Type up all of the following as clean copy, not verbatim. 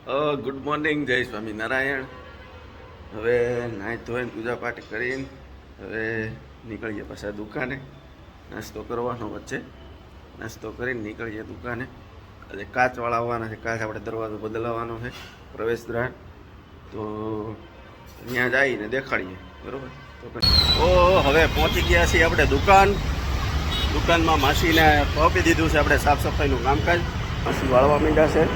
Good morning, જય સ્વામિનારાયણ. હવે નાહી ધોઈને પૂજા પાઠ કરીને હવે નીકળીએ પાછા દુકાને. નાસ્તો કરવાનો વચ્ચે નાસ્તો કરીને નીકળીએ દુકાને. આજે કાચવાળા આવવાના છે. કાચ આપણે દરવાજો બદલાવવાનો છે, પ્રવેશદ્વાર. તો ત્યાં જઈને દેખાડીએ, બરાબર? તો હવે પહોંચી ગયા છીએ આપણે દુકાનમાં. માસીને આપી દીધું છે આપણે સાફ સફાઈનું કામકાજ. માસી વાળવા માંડ્યા છે.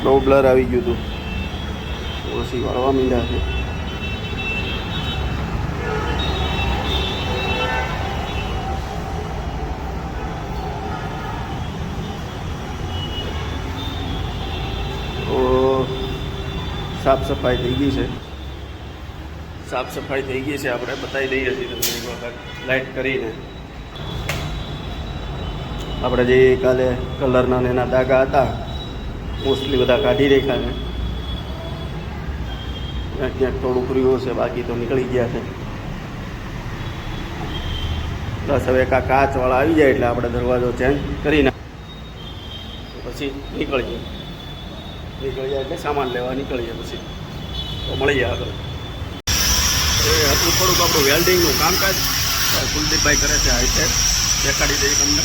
બહુ બ્લર આવી ગયું હતું, પછી વાળવા માંડ્યા છે. તો સાફ સફાઈ થઈ ગઈ છે. આપણે બતાવી દઈએ છીએ તમને એક વખત લાઇટ કરીને. આપણે જે કાલે કલરના એના દાગા હતા મોસ્ટલી બધા કાઢી રાખ્યા છે. ક્યાંક થોડુંક રહ્યું છે, બાકી તો નીકળી ગયા છે. બસ હવે કાચવાળા આવી જાય એટલે આપણે દરવાજો ચેન્જ કરી નાખીએ, પછી નીકળીએ એટલે સામાન લેવા નીકળીએ. પછી તો મળીએ આગળ. એ હતું થોડુંક આપણું વેલ્ડિંગનું કામકાજ કુલદીપભાઈ કરે છે. આ રીતે દેખાડી દઈએ તમને.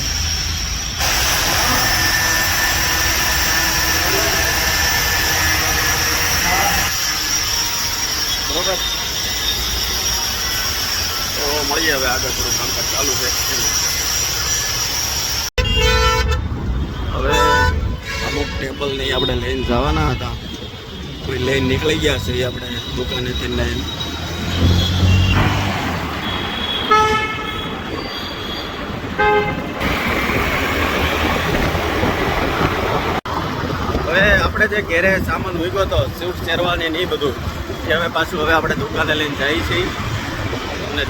બરોબર, તો મળીએ હવે આગળ. થોડું કામકાજ ચાલુ છે. હવે અમુક ટેબલ નહીં આપણે લઈને જવાના હતા, કોઈ લઈને નીકળી ગયા છે આપણે દુકાનેથી લઈને. હવે આપણે જે ઘેરે સામાન મૂક્યો હતો સ્વિફ્ટ ચેરવાની ને એ બધું, એ હવે પાછું હવે આપણે દુકાને લઈને જઈએ છીએ. અને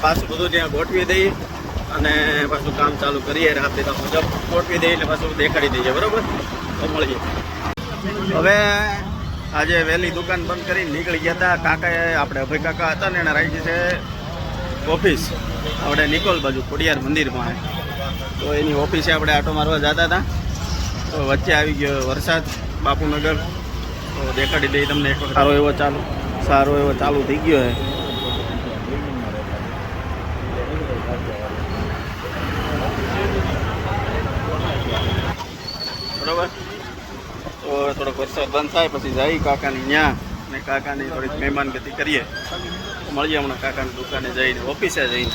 પાછું બધું ત્યાં ગોઠવી દઈએ અને પાછું કામ ચાલુ કરીએ. રાતે તો મુજબ ગોઠવી દઈએ એટલે પાછું દેખાડી દઈએ, બરાબર? તો મળીએ. હવે આજે વહેલી દુકાન બંધ કરીને નીકળી ગયા હતા. કાકાએ આપણે અભય કાકા હતા ને એને રાખી છે ઓફિસ આપણે નિકોલ બાજુ ખોડિયાર મંદિરમાં. તો એની ઓફિસે આપણે આટો મારવા જતા હતા. તો વચ્ચે આવી ગયો વરસાદ બાપુનગર. તો દેખાડી દઈએ તમને એક વખત. સારો એવો ચાલુ થઈ ગયો છે. બરાબર, તો થોડોક વરસાદ બંધ થાય પછી જઈ કાકાની ત્યાં ને કાકાની થોડીક મહેમાનગતિ કરીએ. મળીએ હમણાં કાકાની દુકાને જઈને, ઓફિસે જઈને.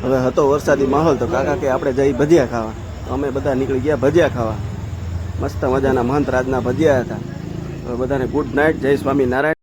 હવે હતો વરસાદી માહોલ તો કાકા કે આપણે જઈ ભજીયા ખાવા. અમે બધા નીકળી ગયા ભજીયા ખાવા. મસ્ત મજાના મહંત રાજના ભજીયા હતા. હવે બધાને ગુડ નાઇટ, જય સ્વામિનારાયણ.